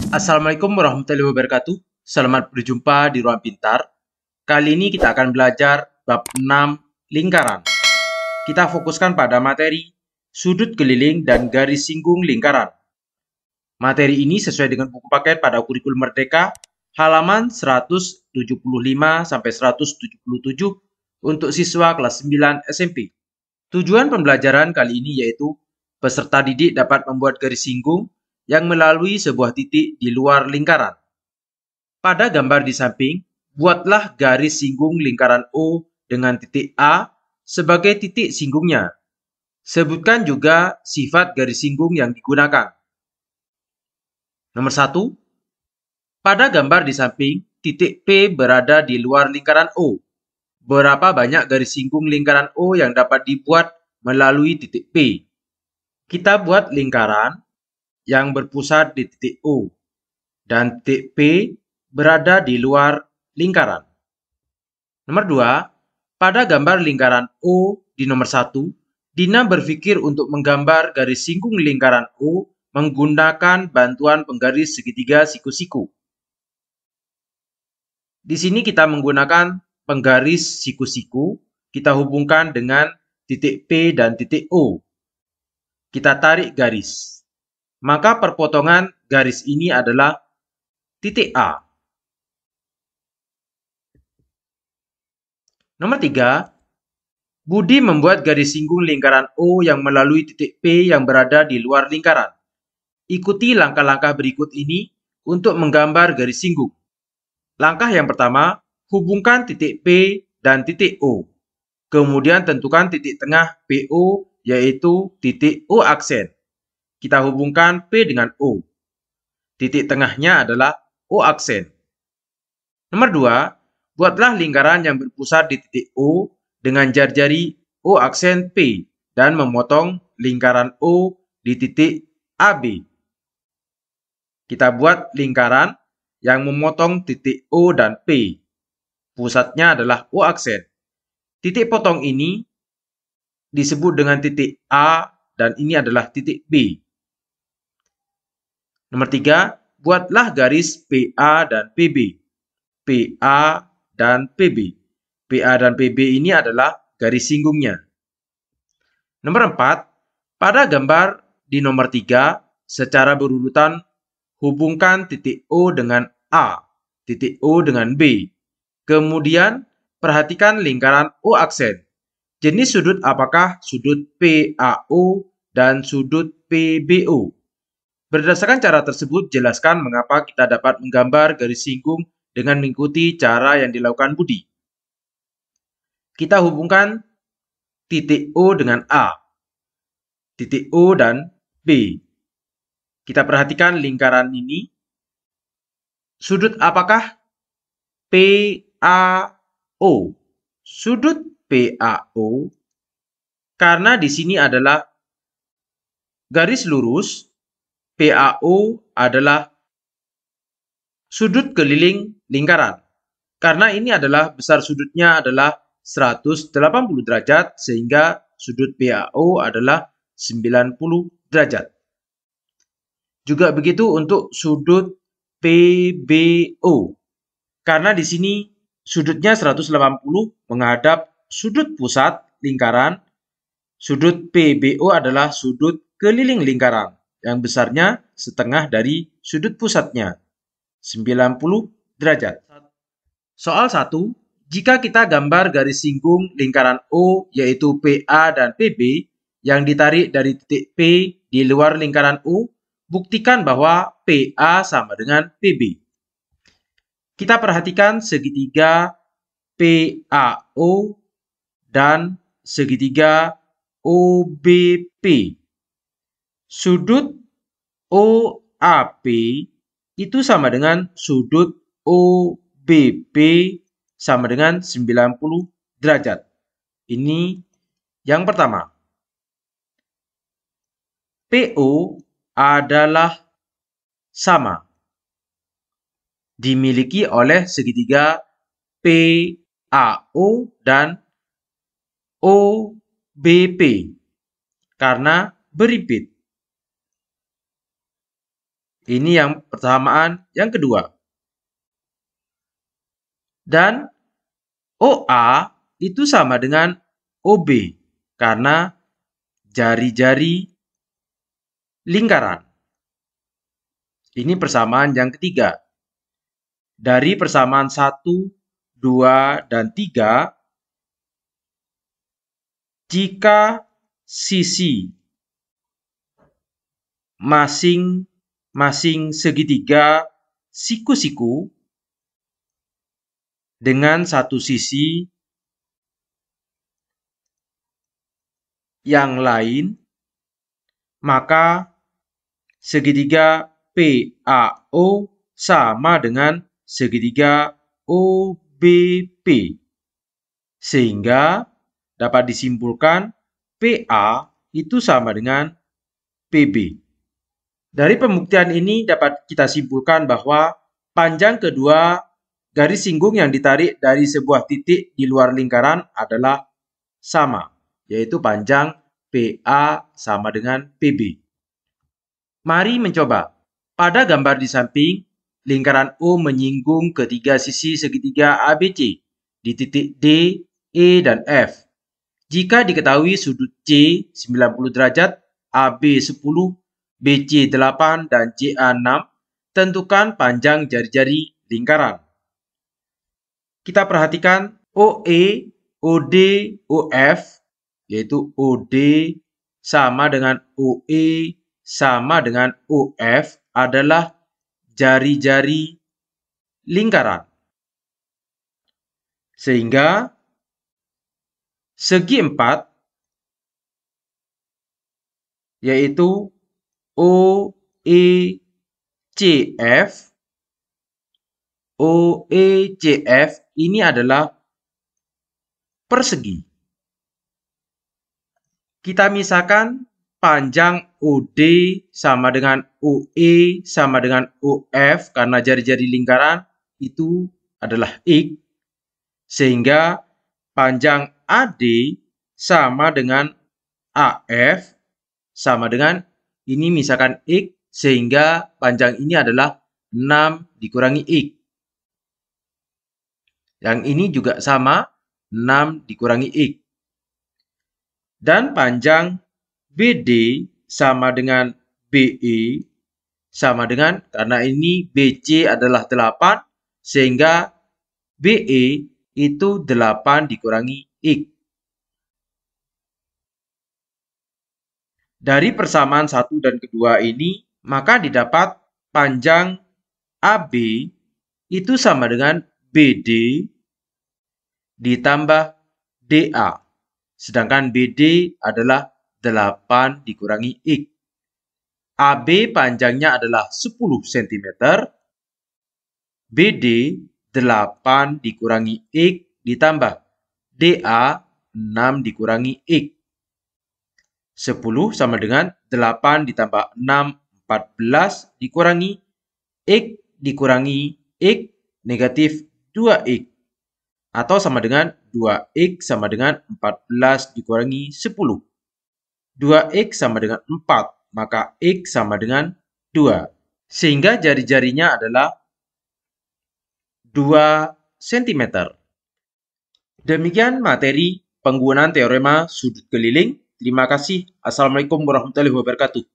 Assalamualaikum warahmatullahi wabarakatuh. Selamat berjumpa di Ruang Pintar. Kali ini kita akan belajar bab 6 lingkaran. Kita fokuskan pada materi sudut keliling dan garis singgung lingkaran. Materi ini sesuai dengan buku paket pada kurikulum Merdeka halaman 175 sampai 177 untuk siswa kelas 9 SMP. Tujuan pembelajaran kali ini yaitu peserta didik dapat membuat garis singgung yang melalui sebuah titik di luar lingkaran. Pada gambar di samping, buatlah garis singgung lingkaran O dengan titik A sebagai titik singgungnya. Sebutkan juga sifat garis singgung yang digunakan. Nomor 1. Pada gambar di samping, titik P berada di luar lingkaran O. Berapa banyak garis singgung lingkaran O yang dapat dibuat melalui titik P? Kita buat lingkaran yang berpusat di titik O, dan titik P berada di luar lingkaran. Nomor 2, pada gambar lingkaran O di nomor 1, Dina berpikir untuk menggambar garis singgung lingkaran O menggunakan bantuan penggaris segitiga siku-siku. Di sini kita menggunakan penggaris siku-siku, kita hubungkan dengan titik P dan titik O. Kita tarik garis. Maka perpotongan garis ini adalah titik A. Nomor 3, Budi membuat garis singgung lingkaran O yang melalui titik P yang berada di luar lingkaran. Ikuti langkah-langkah berikut ini untuk menggambar garis singgung. Langkah yang pertama, hubungkan titik P dan titik O. Kemudian tentukan titik tengah PO yaitu titik O aksen. Kita hubungkan P dengan O. Titik tengahnya adalah O aksen. Nomor 2, buatlah lingkaran yang berpusat di titik O dengan jari-jari O aksen P dan memotong lingkaran O di titik AB. Kita buat lingkaran yang memotong titik O dan P. Pusatnya adalah O aksen. Titik potong ini disebut dengan titik A dan ini adalah titik B. Nomor 3, buatlah garis PA dan PB. PA dan PB. PA dan PB ini adalah garis singgungnya. Nomor 4, pada gambar di nomor 3, secara berurutan hubungkan titik O dengan A, titik O dengan B. Kemudian perhatikan lingkaran O aksen. Jenis sudut apakah sudut PAO dan sudut PBO? Berdasarkan cara tersebut, jelaskan mengapa kita dapat menggambar garis singgung dengan mengikuti cara yang dilakukan Budi. Kita hubungkan titik O dengan A, titik O dan B. Kita perhatikan lingkaran ini. Sudut apakah? PAO. Sudut PAO. Karena di sini adalah garis lurus, PAO adalah sudut keliling lingkaran. Karena ini adalah besar sudutnya adalah 180 derajat sehingga sudut PAO adalah 90 derajat. Juga begitu untuk sudut PBO. Karena di sini sudutnya 180 menghadap sudut pusat lingkaran. Sudut PBO adalah sudut keliling lingkaran yang besarnya setengah dari sudut pusatnya, 90 derajat. Soal 1, jika kita gambar garis singgung lingkaran O yaitu PA dan PB yang ditarik dari titik P di luar lingkaran O, buktikan bahwa PA sama dengan PB. Kita perhatikan segitiga PAO dan segitiga OBP. Sudut OAP itu sama dengan sudut OBP sama dengan 90 derajat. Ini yang pertama. PO adalah sama. Dimiliki oleh segitiga PAO dan OBP karena berimpit. Ini yang persamaan yang kedua. Dan OA itu sama dengan OB karena jari-jari lingkaran. Ini persamaan yang ketiga. Dari persamaan 1, 2, dan 3, jika sisi masing-masing segitiga siku-siku dengan satu sisi yang lain, maka segitiga PAO sama dengan segitiga OBP. Sehingga dapat disimpulkan PA itu sama dengan PB. Dari pembuktian ini dapat kita simpulkan bahwa panjang kedua garis singgung yang ditarik dari sebuah titik di luar lingkaran adalah sama, yaitu panjang PA sama dengan PB. Mari mencoba. Pada gambar di samping, lingkaran O menyinggung ketiga sisi segitiga ABC di titik D, E, dan F. Jika diketahui sudut C 90 derajat, AB 10, BC 8, dan CA 6, tentukan panjang jari-jari lingkaran. Kita perhatikan OE, OD, OF, yaitu OD sama dengan OE sama dengan OF adalah jari-jari lingkaran. Sehingga segi 4 yaitu OECF. OECF ini adalah persegi. Kita misalkan panjang OD sama dengan OE sama dengan OF karena jari-jari lingkaran itu adalah X. Sehingga panjang AD sama dengan AF sama dengan ini misalkan X, sehingga panjang ini adalah 6 dikurangi X. Yang ini juga sama, 6 dikurangi X. Dan panjang BD sama dengan BE sama dengan, karena ini BC adalah 8, sehingga BE itu 8 dikurangi X. Dari persamaan 1 dan kedua ini, maka didapat panjang AB itu sama dengan BD ditambah DA. Sedangkan BD adalah 8 dikurangi X. AB panjangnya adalah 10 cm. BD 8 dikurangi X ditambah DA 6 dikurangi X. 10 sama dengan 8 ditambah 6, 14 dikurangi X dikurangi X negatif 2X. Atau sama dengan 2X sama dengan 14 dikurangi 10. 2X sama dengan 4, maka X sama dengan 2. Sehingga jari-jarinya adalah 2 cm. Demikian materi penggunaan teorema sudut keliling. Terima kasih. Assalamualaikum warahmatullahi wabarakatuh.